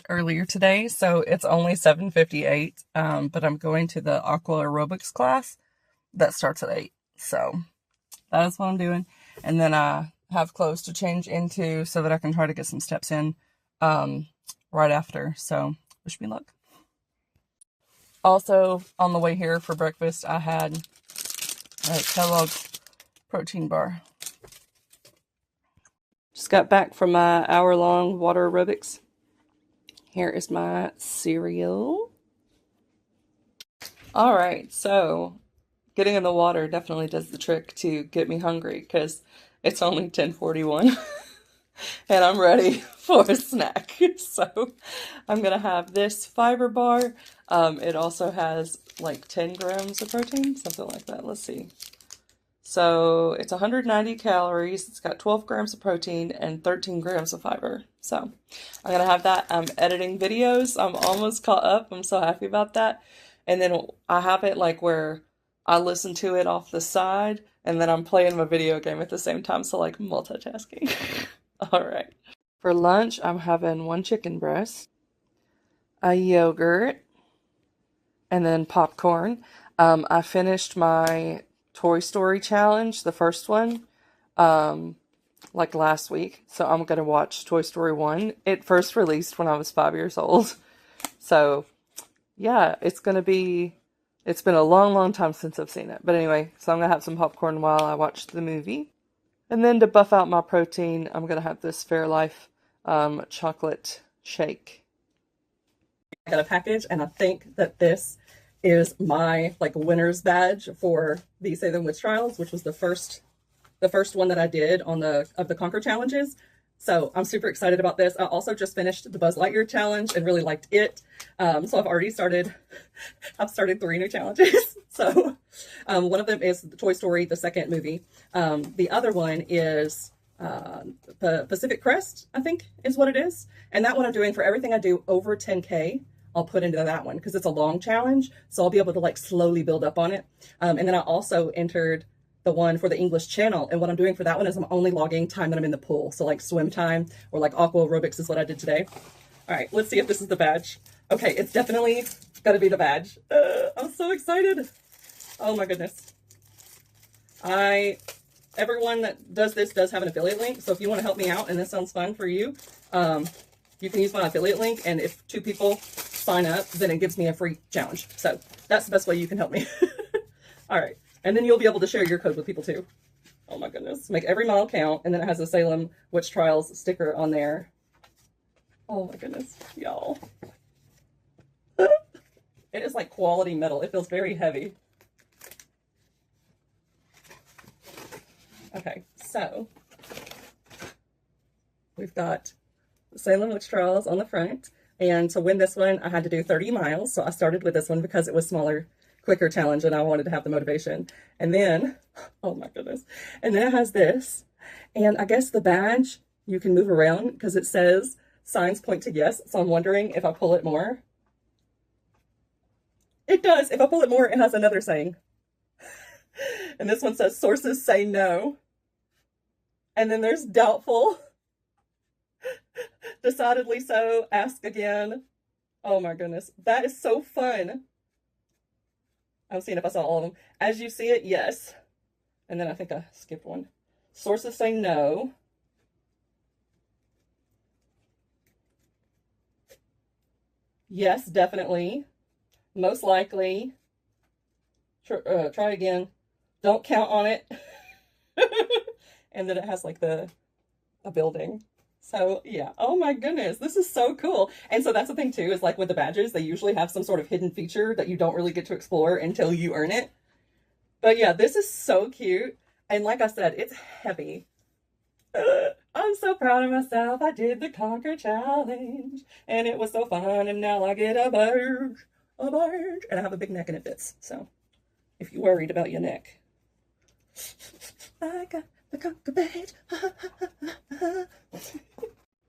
earlier today, so it's only 7:58. But I'm going to the aqua aerobics class that starts at 8. So that is what I'm doing. And then I have clothes to change into so that I can try to get some steps in right after. So wish me luck. Also, on the way here for breakfast, I had a Kellogg's protein bar. Just got back from my hour-long water aerobics. Here is my cereal. All right, so getting in the water definitely does the trick to get me hungry because it's only 10:41 and I'm ready for a snack. So I'm gonna have this fiber bar. It also has like 10 grams of protein, something like that. Let's see. So it's 190 calories. It's got 12 grams of protein and 13 grams of fiber. So I'm gonna have that. I'm editing videos. I'm almost caught up. I'm so happy about that. And then I have it like where I listen to it off the side and then I'm playing my video game at the same time. So like multitasking. All right. For lunch, I'm having one chicken breast, a yogurt, and then popcorn. I finished my Toy Story challenge, the first one, like last week. So I'm gonna watch Toy Story 1. It first released when I was 5 years old. So yeah, it's been a long, long time since I've seen it. But anyway, so I'm gonna have some popcorn while I watch the movie. And then to buff out my protein, I'm gonna have this Fairlife chocolate shake. I got a package, and I think that this is my like winner's badge for the Salem Witch Trials, which was the first one that I did on the Conquer challenges. So I'm super excited about this. I also just finished the Buzz Lightyear challenge and really liked it. So I've started 3 new challenges. So one of them is the Toy Story, the second movie. The other one is Pacific Crest, I think is what it is. And that one I'm doing for everything I do over 10K. I'll put into that one because it's a long challenge. So I'll be able to like slowly build up on it. And then I also entered the one for the English Channel. And what I'm doing for that one is I'm only logging time that I'm in the pool. So like swim time or like aqua aerobics is what I did today. All right, let's see if this is the badge. Okay, it's definitely got to be the badge. I'm so excited. Oh my goodness. Everyone that does this does have an affiliate link. So if you want to help me out and this sounds fun for you, you can use my affiliate link. And if 2 people sign up, then it gives me a free challenge. So that's the best way you can help me. All right. And then you'll be able to share your code with people too. Oh my goodness. Make every mile count. And then it has a Salem Witch Trials sticker on there. Oh my goodness, y'all. It is like quality metal. It feels very heavy. Okay, so we've got the Salem Witch Trials on the front. And to win this one, I had to do 30 miles. So I started with this one because it was smaller, quicker challenge and I wanted to have the motivation. And then, oh my goodness. And then it has this. And I guess the badge you can move around because it says signs point to yes. So I'm wondering if I pull it more. It does. If I pull it more, it has another saying. And this one says sources say no. And then there's doubtful. Decidedly so. Ask again. Oh my goodness. That is so fun. I'm seeing if I saw all of them. As you see it, yes. And then I think I skipped one. Sources say no. Yes, definitely. Most likely. Try again. Don't count on it. And then it has like a building. So yeah, oh my goodness, this is so cool. And so that's the thing too, is like with the badges, they usually have some sort of hidden feature that you don't really get to explore until you earn it. But yeah, this is so cute. And like I said, it's heavy. I'm so proud of myself. I did the Conquer Challenge and it was so fun. And now I get a badge, and I have a big neck and it fits. So if you're worried about your neck, I got the Conquer badge.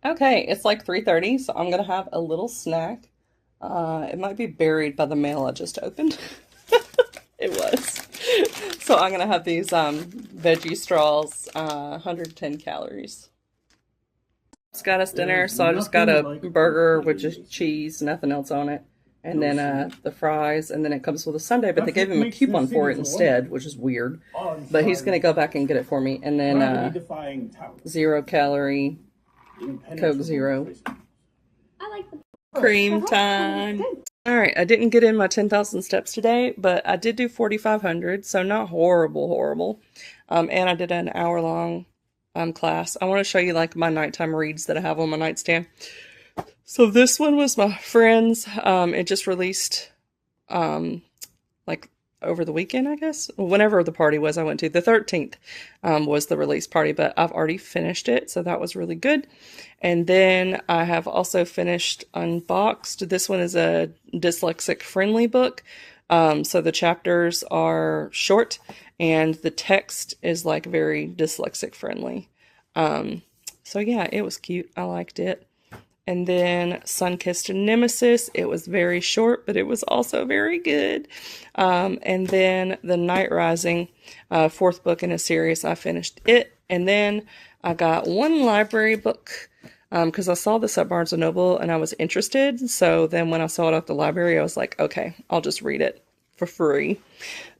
Okay, it's like 3:30, so I'm gonna have a little snack. It might be buried by the mail I just opened. It was. So I'm gonna have these veggie straws, 110 calories. Just got us dinner, so I just got a burger with just cheese, nothing else on it. And then the fries, and then it comes with a sundae, but they gave him a coupon for it instead, which is weird. But he's going to go back and get it for me. And then 0 calorie Coke Zero. I like the Cream time. All right, I didn't get in my 10,000 steps today, but I did do 4,500, so not horrible. And I did an hour-long class. I want to show you like my nighttime reads that I have on my nightstand. So this one was my friend's. It just released like over the weekend, I guess. Whenever the party was I went to. The 13th was the release party, but I've already finished it, so that was really good. And then I have also finished Unboxed. This one is a dyslexic-friendly book. So the chapters are short, and the text is like very dyslexic-friendly. So yeah, it was cute. I liked it. And then Sun-Kissed Nemesis, it was very short, but it was also very good. And then The Night Rising, 4th book in a series, I finished it. And then I got one library book, because I saw this at Barnes & Noble and I was interested. So then when I saw it at the library, I was like, okay, I'll just read it for free.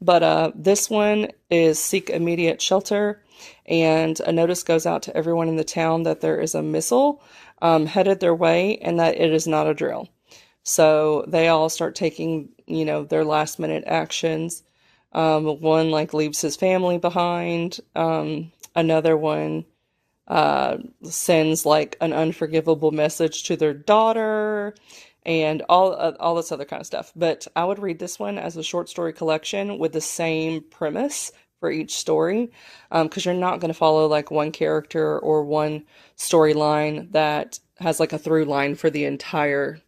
But this one is Seek Immediate Shelter. And a notice goes out to everyone in the town that there is a missile headed their way and that it is not a drill. So they all start taking, you know, their last minute actions. One like leaves his family behind. Another one sends like an unforgivable message to their daughter and all this other kind of stuff. But I would read this one as a short story collection with the same premise for each story, because you're not going to follow like one character or one storyline that has like a through line for the entire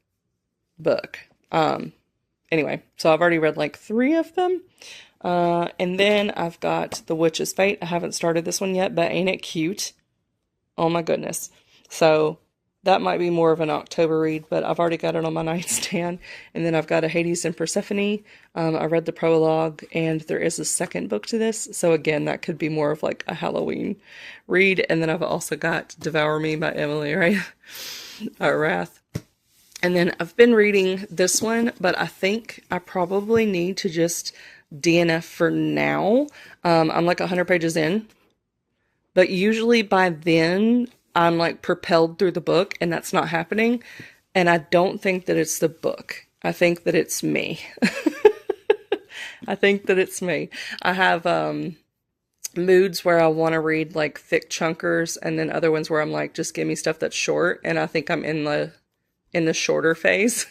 book. Anyway, so I've already read like 3 of them. And then I've got The Witch's Fate. I haven't started this one yet, but ain't it cute? Oh my goodness. So that might be more of an October read, but I've already got it on my nightstand. And then I've got a Hades and Persephone. I read the prologue, and there is a second book to this. So again, that could be more of like a Halloween read. And then I've also got Devour Me by Emily Rath. And then I've been reading this one, but I think I probably need to just DNF for now. I'm like 100 pages in. But usually by then, I'm like propelled through the book, and that's not happening. And I don't think that it's the book. I think that it's me. I think that it's me. I have moods where I want to read like thick chunkers, and then other ones where I'm like, just give me stuff that's short. And I think I'm in the shorter phase.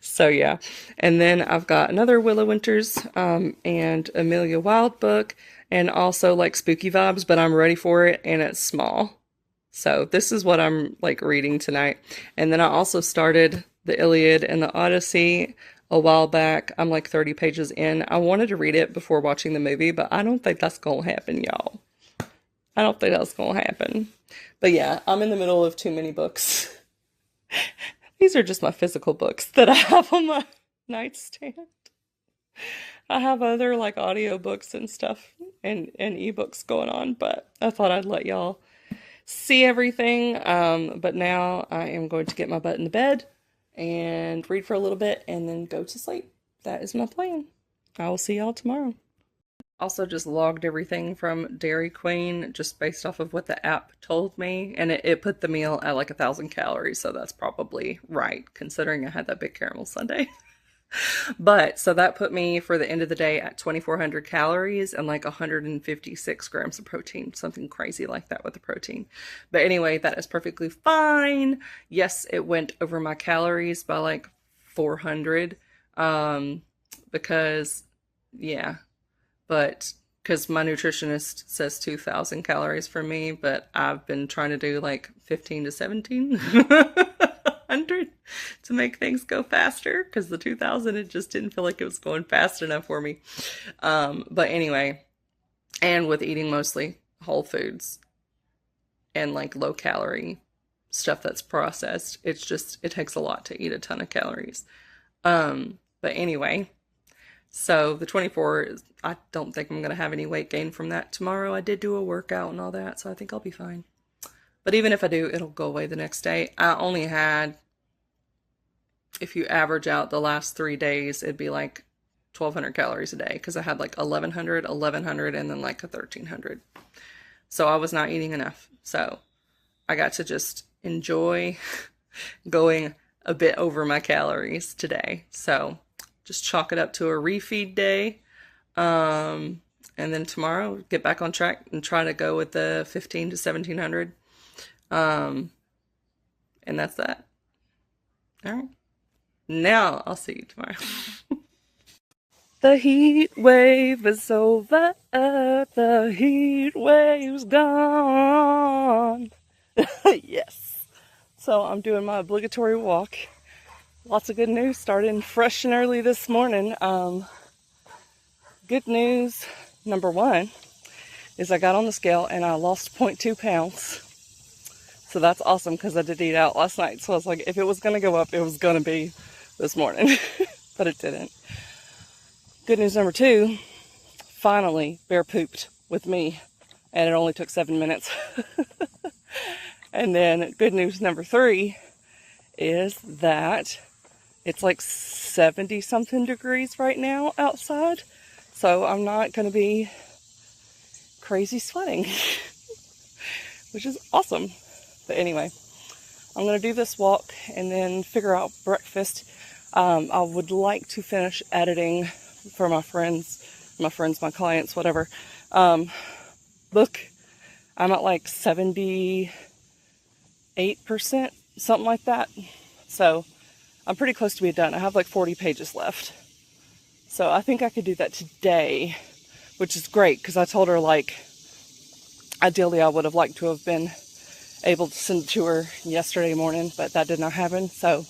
So yeah. And then I've got another Willow Winters and Amelia Wilde book. And also like spooky vibes, but I'm ready for it and it's small. So this is what I'm like reading tonight. And then I also started the Iliad and the Odyssey a while back. I'm like 30 pages in. I wanted to read it before watching the movie, but I don't think that's gonna happen, y'all. I don't think that's gonna happen. But yeah, I'm in the middle of too many books. These are just my physical books that I have on my nightstand. I have other like audiobooks and stuff and ebooks going on, but I thought I'd let y'all see everything. But now I am going to get my butt in the bed and read for a little bit and then go to sleep. That is my plan. I will see y'all tomorrow. Also just logged everything from Dairy Queen just based off of what the app told me, and it put the meal at like 1,000 calories, so that's probably right considering I had that big caramel sundae. But so that put me for the end of the day at 2,400 calories and like 156 grams of protein, something crazy like that with the protein. But anyway, that is perfectly fine. Yes, it went over my calories by like 400 because yeah, but because my nutritionist says 2,000 calories for me, but I've been trying to do like 15 to 1,700 to make things go faster, because the 2,000, it just didn't feel like it was going fast enough for me. But anyway, and with eating mostly whole foods and like low calorie stuff that's processed, it takes a lot to eat a ton of calories. But anyway, so the 24, I don't think I'm going to have any weight gain from that tomorrow. I did do a workout and all that, so I think I'll be fine. But even if I do, it'll go away the next day. I only had, if you average out the last 3 days, it'd be like 1,200 calories a day because I had like 1,100, and then like a 1,300. So I was not eating enough. So I got to just enjoy going a bit over my calories today. So just chalk it up to a refeed day. And then tomorrow get back on track and try to go with the 15 to 1,700. And that's that. All right. Now I'll see you tomorrow. The heat wave is over. The heat wave's gone. Yes. So I'm doing my obligatory walk. Lots of good news starting fresh and early this morning. Good news number one is I got on the scale and I lost 0.2 pounds. So that's awesome because I did eat out last night. So I was like, if it was going to go up, it was going to be this morning. But it didn't. Good news number two, finally, Bear pooped with me. And it only took 7 minutes. And then good news number three is that it's like 70 something degrees right now outside. So I'm not going to be crazy sweating, which is awesome. But anyway, I'm going to do this walk and then figure out breakfast. I would like to finish editing for my my clients, whatever. Look, I'm at like 78%, something like that. So I'm pretty close to being done. I have like 40 pages left. So I think I could do that today, which is great because I told her, like, ideally I would have liked to have been able to send it to her yesterday morning, but that did not happen. So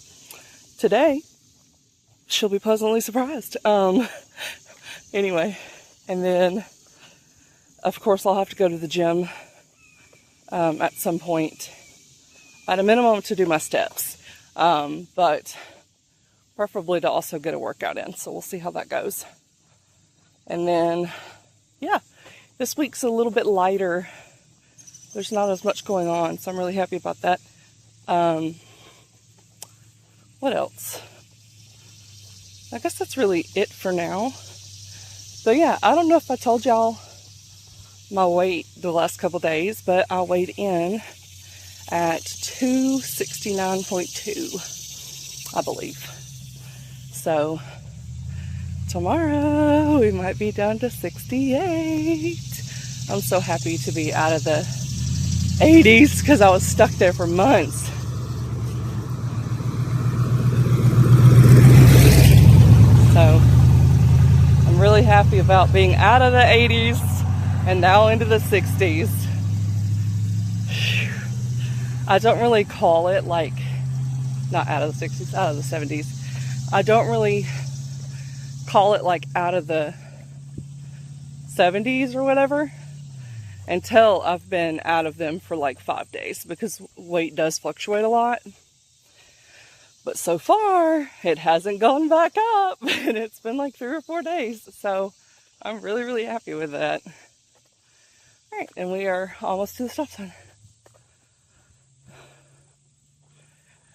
today she'll be pleasantly surprised. Anyway, and then of course I'll have to go to the gym at some point, at a minimum to do my steps, but preferably to also get a workout in. So we'll see how that goes. And then, yeah, this week's a little bit lighter. There's not as much going on, so I'm really happy about that. What else? I guess that's really it for now. So yeah, I don't know if I told y'all my weight the last couple days, but I weighed in at 269.2, I believe. So tomorrow we might be down to 68. I'm so happy to be out of the 80s because I was stuck there for months. So I'm really happy about being out of the 80s and now into the 60s. I don't really call it like, not out of the 60s, out of the 70s. I don't really call it like out of the 70s or whatever until I've been out of them for like 5 days, because weight does fluctuate a lot. But so far, it hasn't gone back up, and it's been like 3 or 4 days. So I'm really, really happy with that. All right, and we are almost to the stop sign.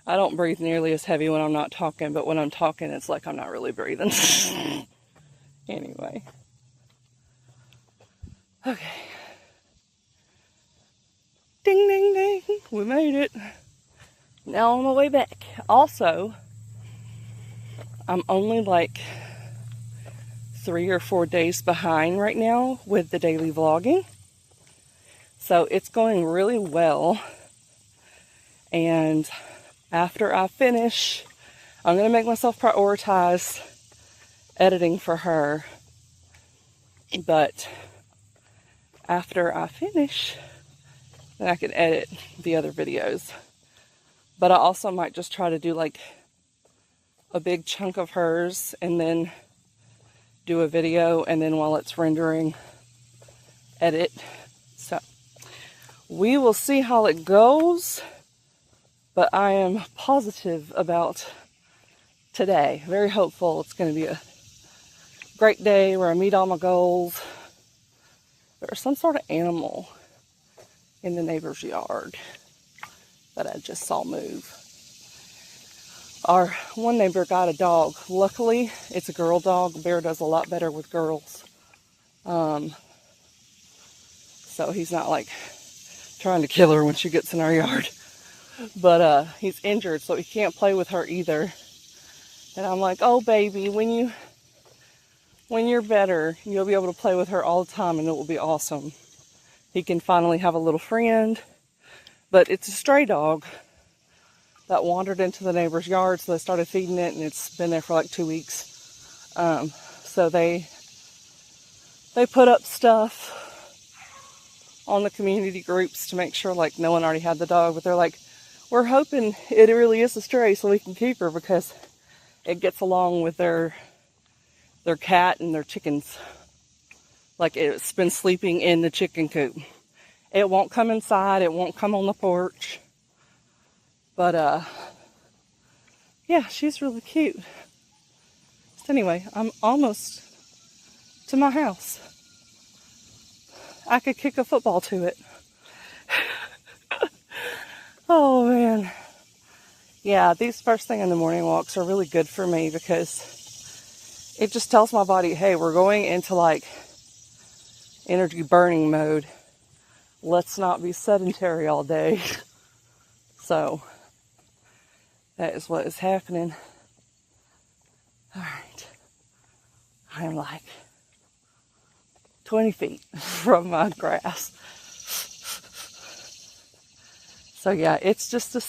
I don't breathe nearly as heavy when I'm not talking, but when I'm talking, it's like I'm not really breathing. Anyway. Okay. Ding, ding, ding. We made it. Now on my way back. Also, I'm only like 3 or 4 days behind right now with the daily vlogging. So it's going really well. And after I finish, I'm going to make myself prioritize editing for her. But after I finish, then I can edit the other videos. But I also might just try to do like a big chunk of hers and then do a video, and then while it's rendering, edit. So we will see how it goes. But I am positive about today. Very hopeful it's going to be a great day where I meet all my goals. There's some sort of animal in the neighbor's yard. that I just saw move. Our one neighbor got a dog. Luckily, it's a girl dog. Bear does a lot better with girls. So he's not like trying to kill her when she gets in our yard. But he's injured, so he can't play with her either. And I'm like, oh baby, when you're better, you'll be able to play with her all the time and it will be awesome. He can finally have a little friend. But it's a stray dog that wandered into the neighbor's yard, so they started feeding it, and it's been there for like 2 weeks. So they put up stuff on the community groups to make sure like no one already had the dog, but they're like, we're hoping it really is a stray so we can keep her because it gets along with their cat and their chickens. Like, it's been sleeping in the chicken coop. It won't come inside, it won't come on the porch. But yeah, she's really cute. So anyway, I'm almost to my house. I could kick a football to it. Oh man. Yeah, these first thing in the morning walks are really good for me because it just tells my body, hey, we're going into like energy burning mode. Let's not be sedentary all day. So that is what is happening. All right. I am like 20 feet from my grass. So yeah, it's just a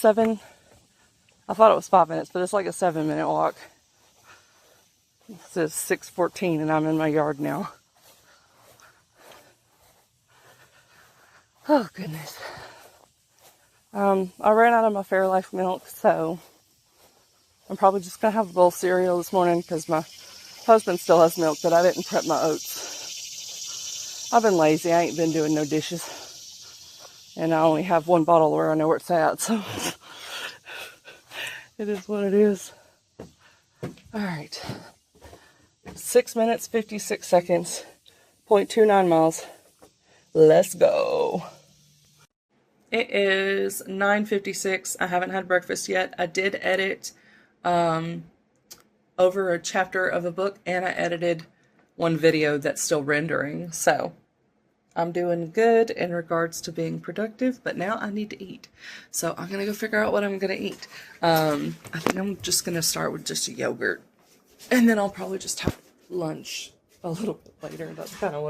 I thought it was 5 minutes, but it's like a 7-minute walk. It says 6:14 and I'm in my yard now. Oh goodness. I ran out of my Fairlife milk, so I'm probably just gonna have a bowl of cereal this morning because my husband still has milk, but I didn't prep my oats. I've been lazy. I ain't been doing no dishes. And I only have one bottle where I know where it's at, so it is what it is. Alright. 6 minutes, 56 seconds, 0.29 miles. Let's go. It is 9:56. I haven't had breakfast yet. I did edit over a chapter of a book, and I edited one video that's still rendering. So I'm doing good in regards to being productive, but now I need to eat. So I'm gonna go figure out what I'm gonna eat. I think I'm just gonna start with just a yogurt, and then I'll probably just have lunch a little bit later. That's kind of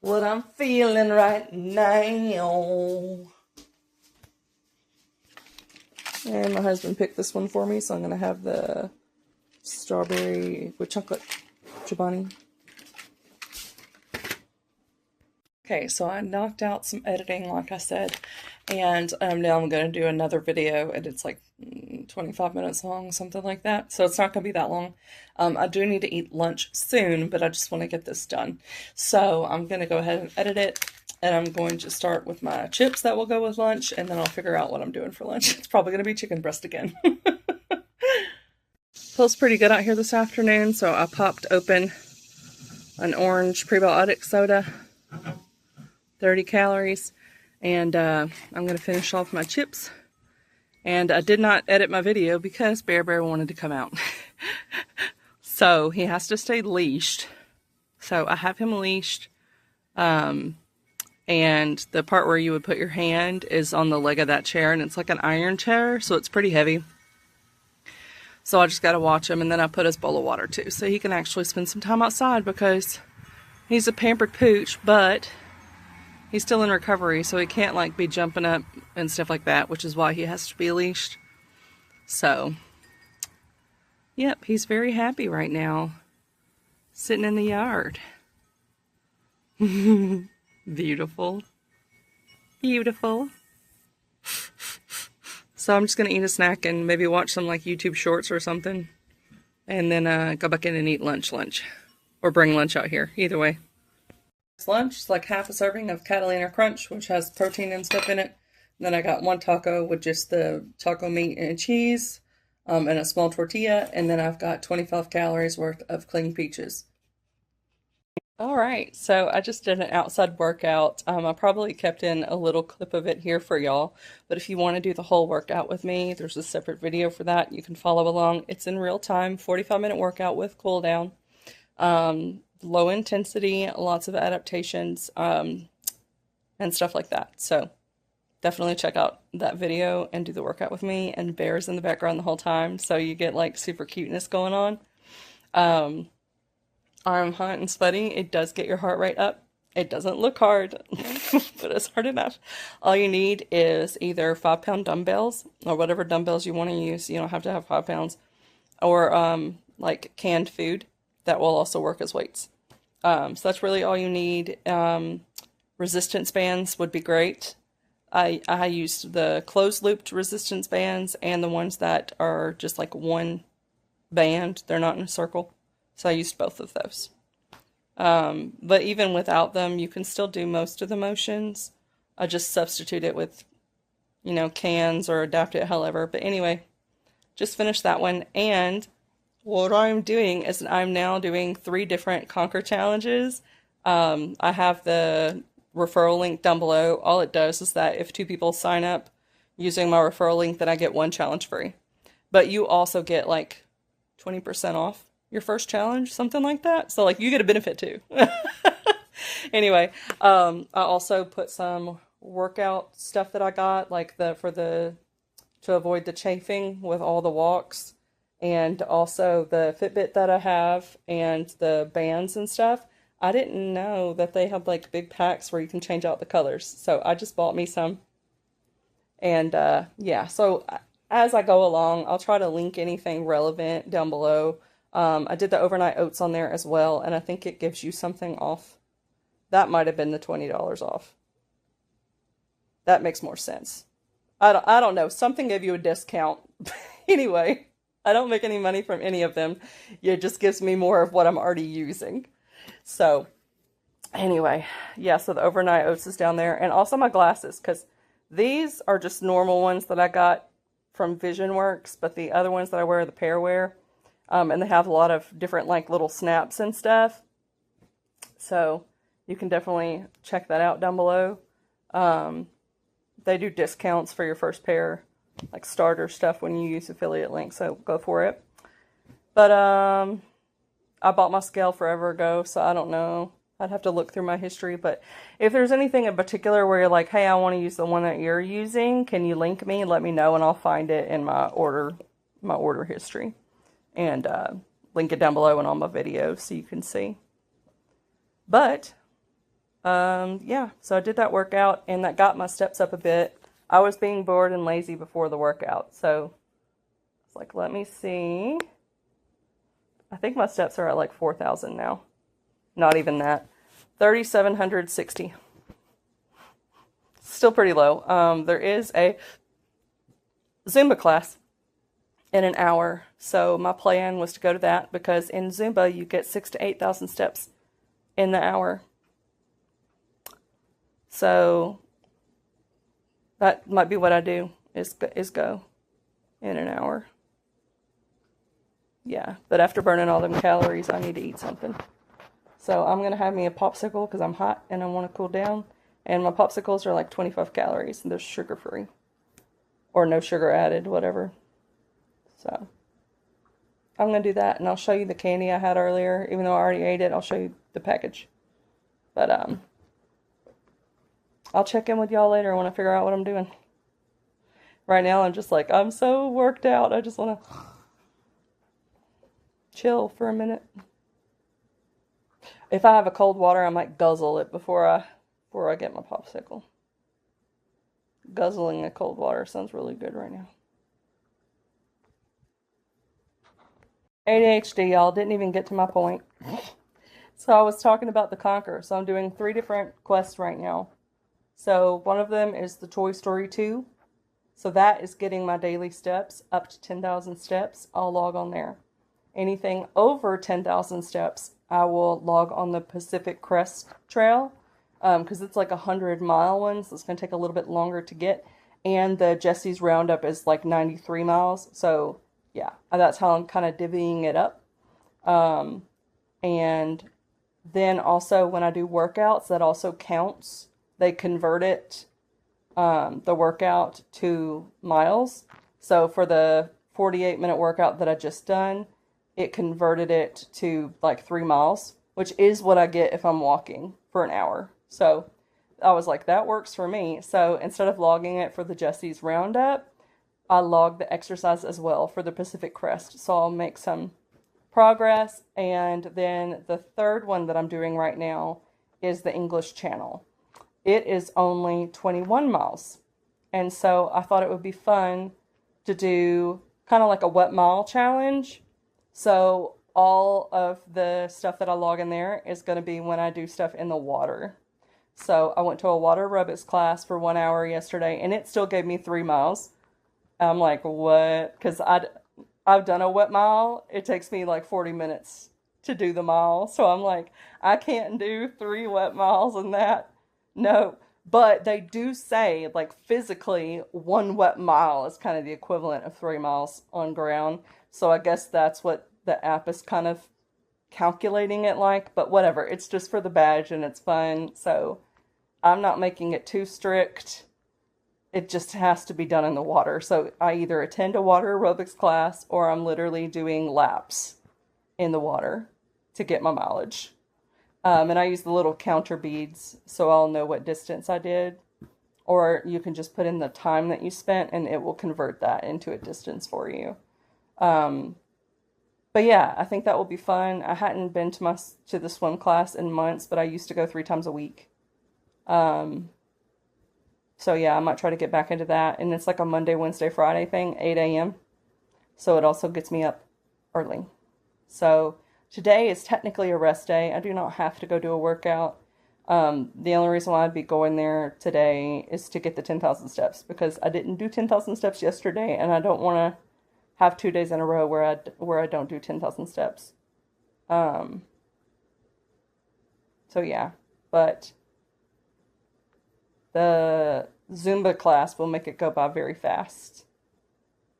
what I'm feeling right now. And my husband picked this one for me, so I'm gonna have the strawberry with chocolate chobani. Okay, so I knocked out some editing, like I said, and now I'm going to do another video, and it's like 25 minutes long, something like that, so it's not going to be that long. I do need to eat lunch soon, but I just want to get this done. So I'm going to go ahead and edit it, and I'm going to start with my chips that will go with lunch, and then I'll figure out what I'm doing for lunch. It's probably going to be chicken breast again. Feels pretty good out here this afternoon, so I popped open an orange prebiotic soda. 30 calories, and I'm going to finish off my chips. And I did not edit my video because Bear wanted to come out. So he has to stay leashed. So I have him leashed, and the part where you would put your hand is on the leg of that chair, and it's like an iron chair, so it's pretty heavy. So I just got to watch him, and then I put his bowl of water too, so he can actually spend some time outside because he's a pampered pooch, but he's still in recovery, so he can't like be jumping up and stuff like that, which is why he has to be leashed. So, yep, he's very happy right now, sitting in the yard. Beautiful. Beautiful. So I'm just going to eat a snack and maybe watch some like YouTube shorts or something, and then go back in and eat lunch. Or bring lunch out here, either way. Lunch is like half a serving of Catalina Crunch, which has protein and stuff in it. And then I got one taco with just the taco meat and cheese, and a small tortilla. And then I've got 25 calories worth of clean peaches. All right, so I just did an outside workout. I probably kept in a little clip of it here for y'all, but if you want to do the whole workout with me, there's a separate video for that. You can follow along. It's in real time, 45-minute workout with cool down. Low intensity, lots of adaptations, and stuff like that. So definitely check out that video and do the workout with me, and bears in the background the whole time, so you get like super cuteness going on. Um, I'm hot and sweaty. It does get your heart rate up. It doesn't look hard, but it's hard enough. All you need is either 5 pound dumbbells or whatever dumbbells you want to use. You don't have to have 5 pounds, or like canned food that will also work as weights. So that's really all you need. Resistance bands would be great. I used the closed looped resistance bands and the ones that are just like one band. They're not in a circle. So I used both of those. But even without them, you can still do most of the motions. I just substitute it with, cans or adapt it however. But anyway, just finished that one. And what I'm doing is I'm now doing 3 different Conquer challenges. I have the referral link down below. All it does is that if 2 people sign up using my referral link, then I get 1 challenge free. But you also get like 20% off your first challenge, something like that. So like you get a benefit too. Anyway, I also put some workout stuff that I got, like to avoid the chafing with all the walks, and also the Fitbit that I have and the bands and stuff. I didn't know that they have like big packs where you can change out the colors. So I just bought me some. And yeah, so as I go along, I'll try to link anything relevant down below. I did the overnight oats on there as well, and I think it gives you something off. That might have been the $20 off. That makes more sense. I don't know. Something gave you a discount. Anyway, I don't make any money from any of them. It just gives me more of what I'm already using. So anyway, yeah, so the overnight oats is down there, and also my glasses, because these are just normal ones that I got from VisionWorks, but the other ones that I wear are the pair wear. And they have a lot of different like little snaps and stuff. So you can definitely check that out down below. They do discounts for your first pair, like starter stuff when you use affiliate links, so go for it. But I bought my scale forever ago, so I don't know. I'd have to look through my history, but if there's anything in particular where you're like, hey, I want to use the one that you're using, can you link me and let me know, and I'll find it in my order history. And link it down below in all my videos so you can see. But, yeah, so I did that workout, and that got my steps up a bit. I was being bored and lazy before the workout, so it's like, let me see. I think my steps are at like 4,000 now. Not even that. 3,760. Still pretty low. There is a Zumba class in an hour. So my plan was to go to that, because in Zumba you get 6,000 to 8,000 steps in the hour. So that might be what I do, is go in an hour. Yeah, but after burning all them calories, I need to eat something. So I'm going to have me a popsicle because I'm hot and I want to cool down. And my popsicles are like 25 calories and they're sugar free. Or no sugar added, whatever. So I'm going to do that, and I'll show you the candy I had earlier. Even though I already ate it, I'll show you the package. But I'll check in with y'all later when I figure out what I'm doing. Right now I'm just like, I'm so worked out. I just want to chill for a minute. If I have a cold water, I might guzzle it before I get my popsicle. Guzzling a cold water sounds really good right now. ADHD, y'all, didn't even get to my point. So I was talking about the Conquer. So I'm doing 3 different quests right now. So one of them is the Toy Story 2. So that is getting my daily steps up to 10,000 steps. I'll log on there. Anything over 10,000 steps, I will log on the Pacific Crest Trail, because it's like 100-mile one, so it's going to take a little bit longer to get. And the Jesse's Roundup is like 93 miles, so yeah, that's how I'm kind of divvying it up. And then also when I do workouts, that also counts. They convert it, the workout to miles. So for the 48-minute workout that I just done, it converted it to like 3 miles, which is what I get if I'm walking for an hour. So I was like, that works for me. So instead of logging it for the Jesse's Roundup, I log the exercise as well for the Pacific Crest. So I'll make some progress. And then the third one that I'm doing right now is the English Channel. It is only 21 miles. And so I thought it would be fun to do kind of like a wet mile challenge. So all of the stuff that I log in there is going to be when I do stuff in the water. So I went to a water aerobics class for 1 hour yesterday, and it still gave me 3 miles. I'm like, what? Because I've done a wet mile. It takes me like 40 minutes to do the mile. So I'm like, I can't do 3 wet miles in that. No. But they do say, like, physically, 1 wet mile is kind of the equivalent of 3 miles on ground. So I guess that's what the app is kind of calculating it like. But whatever. It's just for the badge and it's fun. So I'm not making it too strict. It just has to be done in the water. So I either attend a water aerobics class or I'm literally doing laps in the water to get my mileage. And I use the little counter beads so I'll know what distance I did. Or you can just put in the time that you spent and it will convert that into a distance for you. But yeah, I think that will be fun. I hadn't been to the swim class in months, but I used to go 3 times a week. So yeah, I might try to get back into that. And it's like a Monday, Wednesday, Friday thing, 8 a.m. So it also gets me up early. So today is technically a rest day. I do not have to go do a workout. The only reason why I'd be going there today is to get the 10,000 steps because I didn't do 10,000 steps yesterday and I don't want to have 2 days in a row where I don't do 10,000 steps. So yeah, but the Zumba class will make it go by very fast.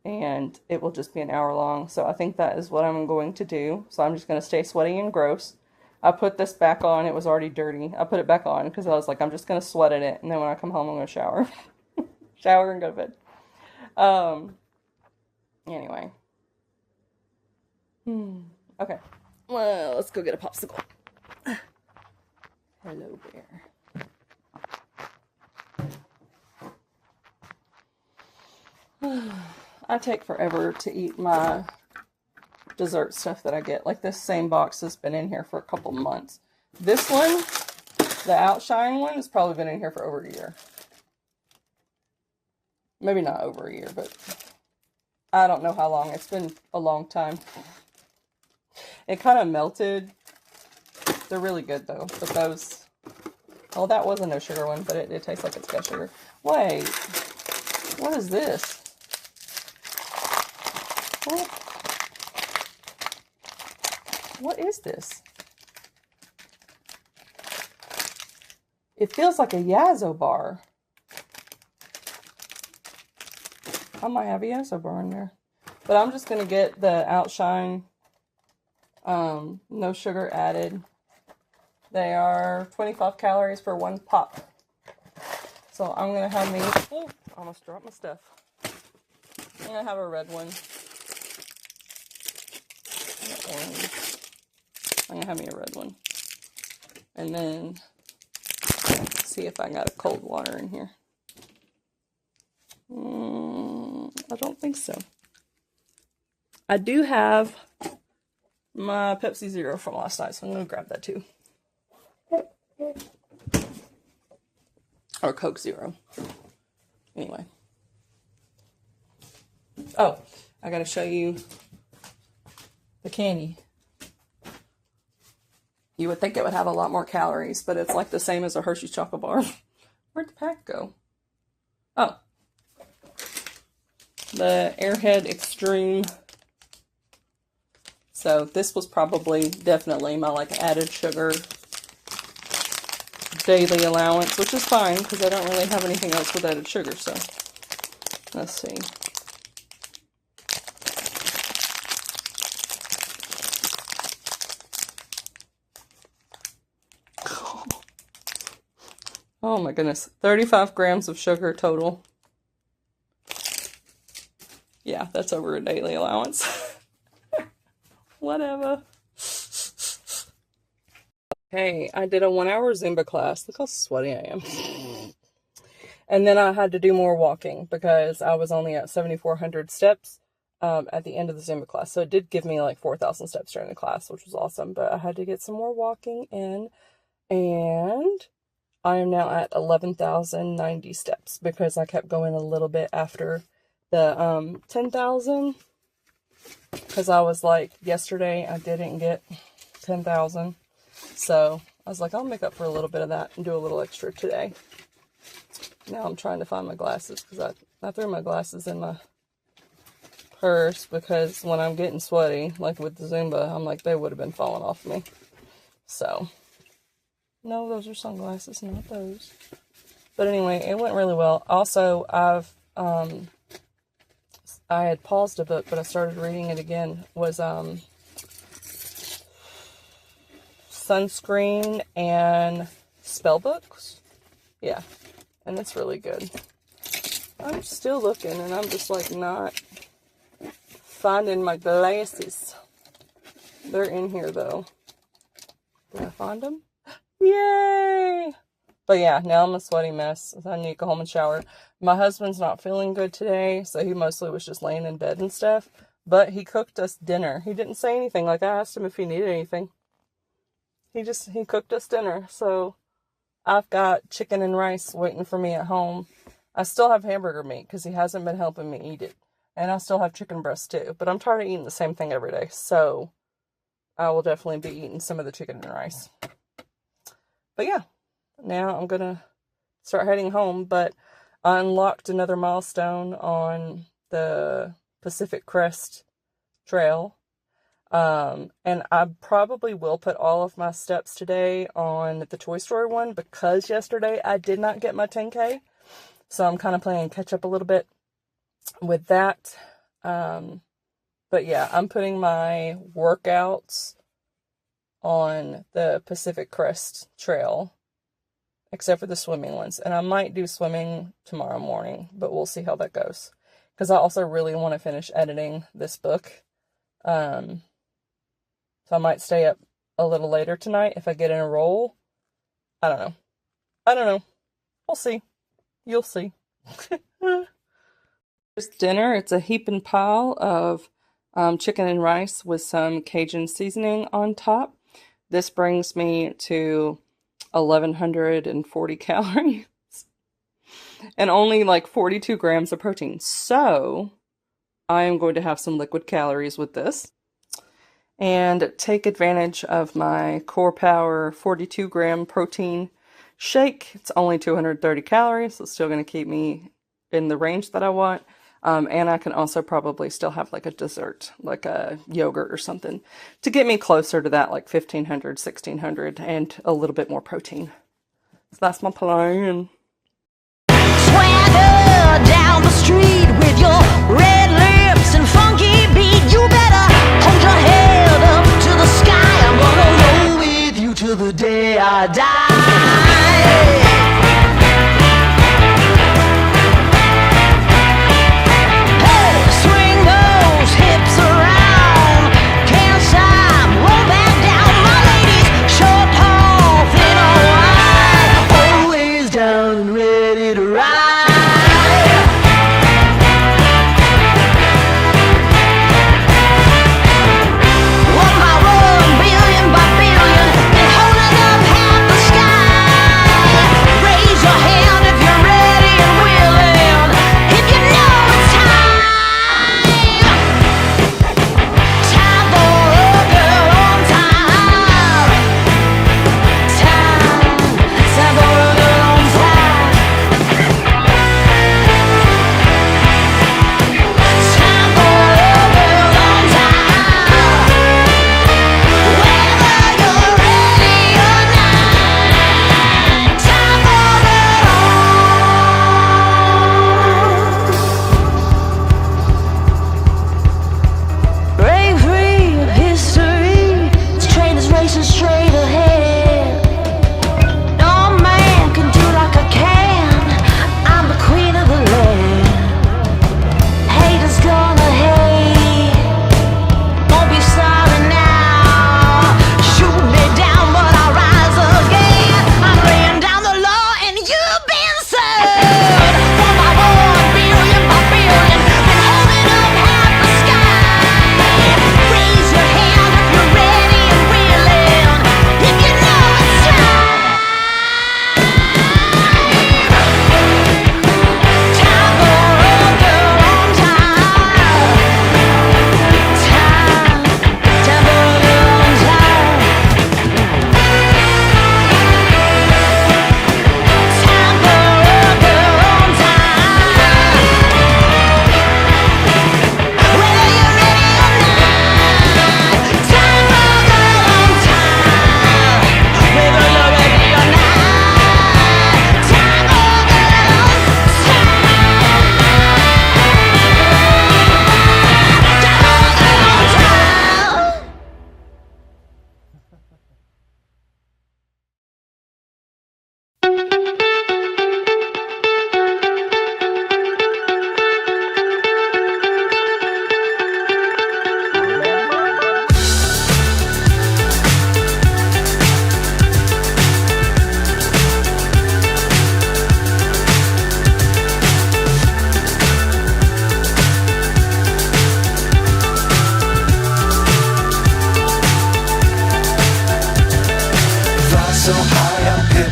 And it will just be an hour long. So I think that is what I'm going to do. So I'm just going to stay sweaty and gross. I put this back on. It was already dirty. I put it back on because I was like, I'm just going to sweat in it. And then when I come home, I'm going to shower. Shower and go to bed. Anyway. Okay. Well, let's go get a popsicle. Hello, bear. I take forever to eat my dessert stuff that I get. Like this same box has been in here for a couple months. This one, the Outshine one, has probably been in here for over a year. Maybe not over a year, but I don't know how long. It's been a long time. It kind of melted. They're really good though. But those, oh, that was a no sugar one, but it tastes like it's got sugar. Wait, what is this? What is this? It feels like a Yazzo bar. I might have a Yazzo bar in there. But I'm just going to get the Outshine, no sugar added. They are 25 calories for 1 pop. So I'm going to have me, oh, I almost dropped my stuff. I'm going to have a red one. Orange. I'm going to have me a red one. And then see if I got a cold water in here. I don't think so. I do have my Pepsi Zero from last night, so I'm going to grab that too. Or Coke Zero. Anyway. Oh, I got to show you the candy. You would think it would have a lot more calories, but it's like the same as a Hershey's chocolate bar. Where'd the pack go? Oh. The Airhead Extreme. So this was probably definitely my like added sugar daily allowance, which is fine because I don't really have anything else with added sugar. So let's see. Oh my goodness. 35 grams of sugar total. Yeah, that's over a daily allowance. Whatever. Hey, I did a 1 hour Zumba class. Look how sweaty I am. And then I had to do more walking because I was only at 7,400 steps at the end of the Zumba class. So it did give me like 4,000 steps during the class, which was awesome. But I had to get some more walking in. And I am now at 11,090 steps because I kept going a little bit after the 10,000. Because I was like, yesterday I didn't get 10,000. So I was like, I'll make up for a little bit of that and do a little extra today. Now I'm trying to find my glasses because I threw my glasses in my purse because when I'm getting sweaty, like with the Zumba, I'm like, they would have been falling off me. So, no, those are sunglasses, not those. But anyway, it went really well. Also, I had paused a book, but I started reading it again. Was Sunscreen and Spell Books. Yeah. And it's really good. I'm still looking, and I'm just like not finding my glasses. They're in here though. Did I find them? Yay! But yeah, now I'm a sweaty mess. I need to go home and shower. My husband's not feeling good today, so he mostly was just laying in bed and stuff. But he cooked us dinner. He didn't say anything. Like, I asked him if he needed anything. He cooked us dinner, so I've got chicken and rice waiting for me at home. I still have hamburger meat because he hasn't been helping me eat it. And I still have chicken breast too. But I'm tired of eating the same thing every day. So I will definitely be eating some of the chicken and rice. But yeah, now I'm going to start heading home. But I unlocked another milestone on the Pacific Crest Trail. And I probably will put all of my steps today on the Toy Story one because yesterday I did not get my 10K. So I'm kind of playing catch up a little bit with that. But yeah, I'm putting my workouts on the Pacific Crest Trail, except for the swimming ones. And I might do swimming tomorrow morning, but we'll see how that goes. Because I also really want to finish editing this book. So I might stay up a little later tonight if I get in a roll. I don't know. We'll see. You'll see. Here's dinner. It's a heap and pile of chicken and rice with some Cajun seasoning on top. This brings me to 1,140 calories and only like 42 grams of protein. So I am going to have some liquid calories with this and take advantage of my Core Power 42 gram protein shake. It's only 230 calories, so it's still going to keep me in the range that I want. And I can also probably still have like a dessert, like a yogurt or something, to get me closer to that, like 1,500, 1,600, and a little bit more protein. So that's my plan. Swagger down the street with your red lips and funky beat. You better hold your head up to the sky. I'm gonna roll with you till the day I die.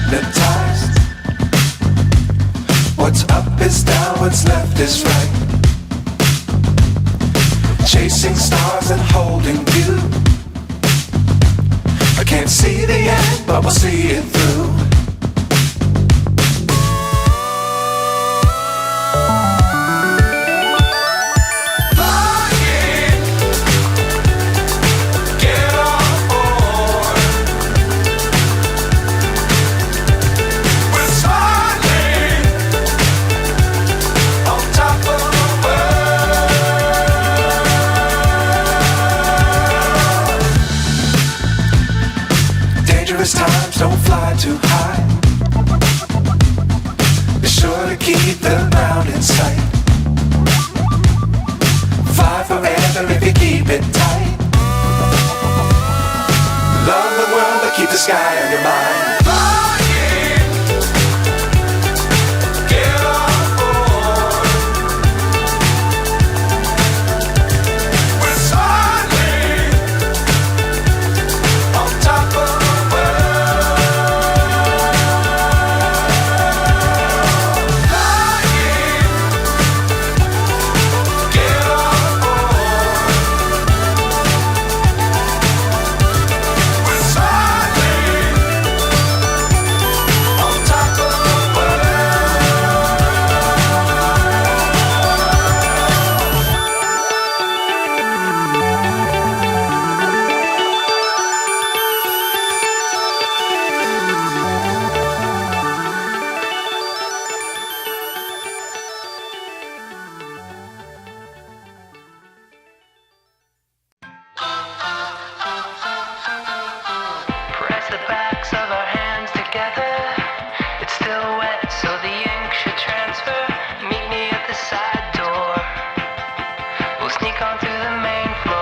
hypnotized. What's up is down, what's left is right. Chasing stars and holding you. I can't see the end, but we'll see it through. Times don't fly too high. Be sure to keep the ground in sight. Fly forever if you keep it tight. Love the world but keep the sky on your mind. Press the backs of our hands together. It's still wet, so the ink should transfer. Meet me at the side door. We'll sneak on through the main floor.